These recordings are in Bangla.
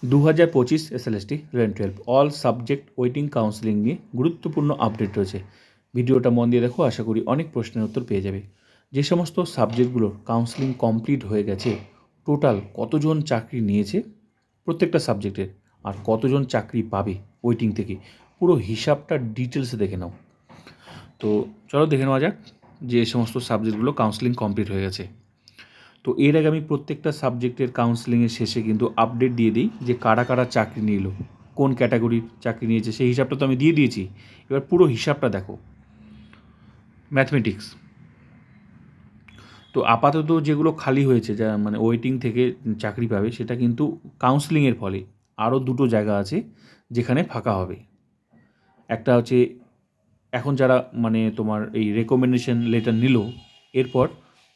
2025 SLST 11-12 all subject waiting counselling নিয়ে গুরুত্বপূর্ণ আপডেট রয়েছে। ভিডিওটা মন দিয়ে দেখো, আশা করি অনেক প্রশ্নের উত্তর পেয়ে যাবে। যে সমস্ত সাবজেক্টগুলোর কাউন্সেলিং কমপ্লিট হয়ে গেছে, টোটাল কতজন চাকরি নিয়েছে প্রত্যেকটা সাবজেক্টের, আর কতজন চাকরি পাবে ওয়েটিং থেকে, পুরো হিসাবটা ডিটেলসে দেখে নাও। তো চলো দেখে নেওয়া যাক যে সমস্ত সাবজেক্টগুলো কাউন্সেলিং কমপ্লিট হয়ে গেছে। তো এর আগে আমি প্রত্যেকটা সাবজেক্টের কাউন্সেলিংয়ের শেষে কিন্তু আপডেট দিয়ে দিই যে কারা কারা চাকরি নিল, কোন ক্যাটাগরির চাকরি নিয়েছে, সেই হিসাবটা তো আমি দিয়ে দিয়েছি। এবার পুরো হিসাবটা দেখো। ম্যাথমেটিক্স, তো আপাতত যেগুলো খালি হয়েছে, যা মানে ওয়েটিং থেকে চাকরি পাবে, সেটা কিন্তু কাউন্সেলিংয়ের ফলে আরও দুটো জায়গা আছে যেখানে ফাঁকা হবে। একটা হচ্ছে এখন যারা মানে তোমার এই রেকমেন্ডেশন লেটার নিল, এরপর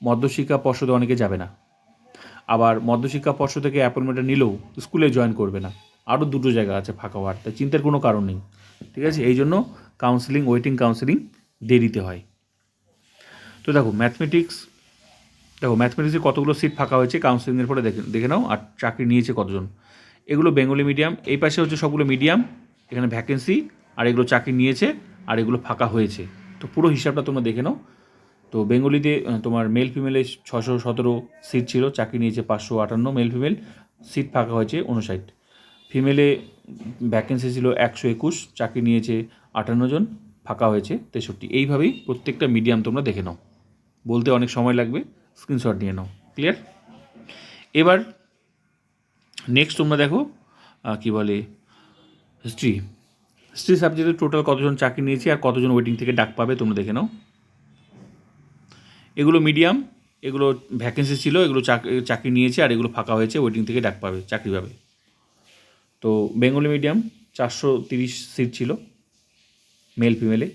মধ্যশিক্ষা পর্ষদে অনেকে যাবে না, আবার মধ্যশিক্ষা পর্ষদ থেকে অ্যাপয়েন্টমেন্টটা নিলেও স্কুলে জয়েন করবে না। আরও দুটো জায়গা আছে ফাঁকা হওয়ার, তাই চিন্তার কোনো কারণ নেই। ঠিক আছে, এই জন্য কাউন্সেলিং, ওয়েটিং কাউন্সেলিং দেরিতে হয়। তো দেখো ম্যাথমেটিক্সে কতগুলো সিট ফাঁকা হয়েছে কাউন্সেলিংয়ের পরে দেখে নাও, আর চাকরি নিয়েছে কতজন। এগুলো বেঙ্গলি মিডিয়াম, এই পাশে হচ্ছে সবগুলো মিডিয়াম, এখানে ভ্যাকেন্সি, আর এগুলো চাকরি নিয়েছে, আর এগুলো ফাঁকা হয়েছে। তো পুরো হিসাবটা তোমরা দেখে নাও। তো বেঙ্গলিতে তোমার মেল ফিমেলে 617 সিট ছিল, চাকরি নিয়েছে 558, মেল ফিমেল, সিট ফাঁকা হয়েছে 59। ফিমেলে ভ্যাকেন্সি ছিল 121, চাকরি নিয়েছে 58 জন, ফাঁকা হয়েছে 63। এইভাবেই প্রত্যেকটা মিডিয়াম তোমরা দেখে নাও, বলতে অনেক সময় লাগবে, স্ক্রিনশট নিয়ে নাও। ক্লিয়ার? এবার নেক্সট তোমরা দেখো কি বলে হিস্ট্রি সাবজেক্টে টোটাল কতজন চাকরি নিয়েছে আর কতজন ওয়েটিং থেকে ডাক পাবে তোমরা দেখে নাও। এগুলো মিডিয়াম, এগুলো ভ্যাকেন্সি ছিল, এগুলো চাকরি নিয়েছে, আর এগুলো ফাঁকা হয়েছে, ওয়েটিং থেকে ডাক পাবে, চাকরি পাবে। তো বেঙ্গলি মিডিয়াম 430 সিট ছিল মেল ফিমেলে,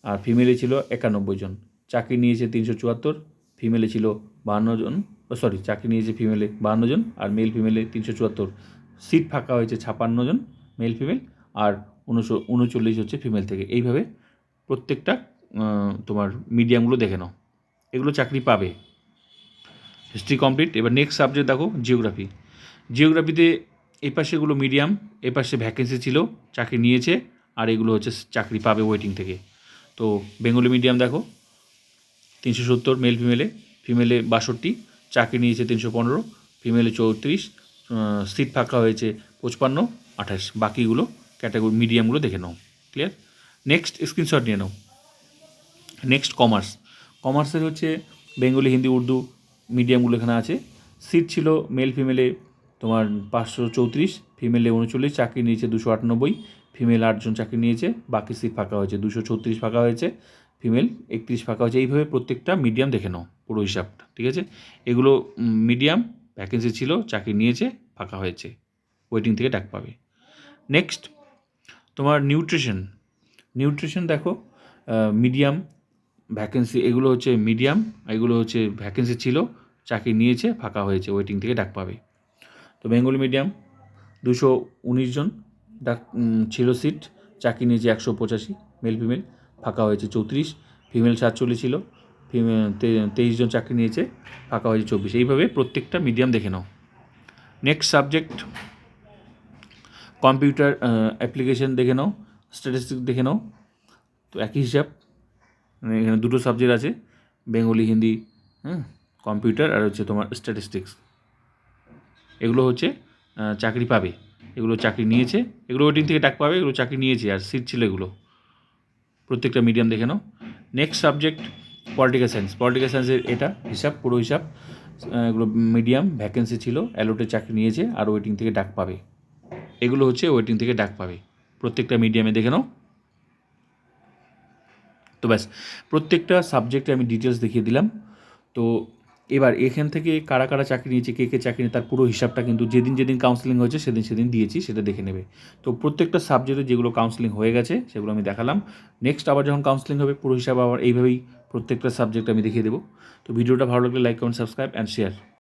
আর ফিমেলে ছিল 91 জন, চাকরি নিয়েছে 374, ফিমেলে ছিল 52 জন, চাকরি নিয়েছে ফিমেলে 52 জন, আর মেল ফিমেলে 374, সিট ফাঁকা হয়েছে 56 জন মেল ফিমেল, আর 39 হচ্ছে ফিমেল থেকে। এইভাবে প্রত্যেকটা তোমার মিডিয়ামগুলো দেখে নাও, এগুলো চাকরি পাবে। History complete. এবার নেক্সট সাবজেক্ট দেখো জিওগ্রাফিতে এই পাশেগুলো মিডিয়াম, এ পাশে ভ্যাকেন্সি ছিল, চাকরি নিয়েছে, আর এগুলো হচ্ছে চাকরি পাবে ওয়েটিং থেকে। তো বেঙ্গলি মিডিয়াম দেখো 370 মেল ফিমেলে, ফিমেলে 62, চাকরি নিয়েছে 315, ফিমেলে 34, সিট ফাঁকা হয়েছে 55, 28। বাকিগুলো ক্যাটাগরি মিডিয়ামগুলো দেখে নাও। ক্লিয়ার? নেক্সট স্ক্রিনশট নিয়ে নাও। নেক্সট কমার্সের হচ্ছে বেঙ্গলি, হিন্দি, উর্দু মিডিয়ামগুলো এখানে আছে। সিট ছিল মেল ফিমেলে তোমার 534, ফিমেলে 39, চাকরি নিয়েছে 298, ফিমেল 8 জন চাকরি নিয়েছে, বাকি সিট ফাঁকা হয়েছে 236 ফাঁকা হয়েছে, ফিমেল 31 ফাঁকা হয়েছে। এইভাবে প্রত্যেকটা মিডিয়াম দেখে নাও পুরো হিসাবটা। ঠিক আছে, এগুলো মিডিয়াম, ভ্যাকেন্সি ছিল, চাকরি নিয়েছে, ফাঁকা হয়েছে, ওয়েটিং থেকে ডাক পাবে। নেক্সট তোমার নিউট্রিশন দেখো মিডিয়াম, ভ্যাকেন্সি, এগুলো হচ্ছে মিডিয়াম, এগুলো হচ্ছে ভ্যাকেন্সি ছিল, চাকরি নিয়েছে, ফাঁকা হয়েছে, ওয়েটিং থেকে ডাক পাবে। তো বেঙ্গলি মিডিয়াম 219 জন ডাক ছিল সিট, চাকরি নিয়েছে 185, মেল ফিমেল, ফাঁকা হয়েছে 34, ফিমেল 47 ছিল, ফিমেল 23 জন চাকরি নিয়েছে, ফাঁকা হয়েছে 24। এইভাবে প্রত্যেকটা মিডিয়াম দেখে নাও। নেক্সট সাবজেক্ট কম্পিউটার অ্যাপ্লিকেশন দেখে নাও, স্ট্যাটিস্টিক্স দেখে নাও। তো একই হিসাব, এখানে দুটো সাবজেক্ট আছে, বেঙ্গলি, হিন্দি, কম্পিউটার, আর হচ্ছে তোমার স্ট্যাটিস্টিক্স। এগুলো হচ্ছে চাকরি পাবে, এগুলো চাকরি নিয়েছে, এগুলো ওয়েটিং থেকে ডাক পাবে, এগুলো চাকরি নিয়েছে, আর সিট ছিল এগুলো। প্রত্যেকটা মিডিয়াম দেখে নাও। নেক্সট সাবজেক্ট পলিটিক্যাল সায়েন্সের এটা হিসাব, পুরো হিসাব, এগুলো মিডিয়াম, ভ্যাকেন্সি ছিল, অ্যালোটে চাকরি নিয়েছে, আর ওয়েটিং থেকে ডাক পাবে। এগুলো হচ্ছে ওয়েটিং থেকে ডাক পাবে, প্রত্যেকটা মিডিয়ামে দেখে নাও। তো ব্যাস, প্রত্যেকটা সাবজেক্টে আমি ডিটেলস দেখিয়ে দিলাম। তো এবার এখান থেকে কারা কারা চাকরি নিয়েছে, কে কে চাকরি নিয়ে, তার পুরো হিসাবটা কিন্তু যেদিন কাউন্সেলিং হয়েছে সেদিন দিয়েছি, সেটা দেখে নেবে। তো প্রত্যেকটা সাবজেক্টে যেগুলো কাউন্সেলিং হয়ে গেছে সেগুলো আমি দেখালাম। নেক্সট আবার যখন কাউন্সেলিং হবে, পুরো হিসাব আবার এইভাবেই প্রত্যেকটা সাবজেক্ট আমি দেখিয়ে দেবো। তো ভিডিওটা ভালো লাগলে like, comment, subscribe and share.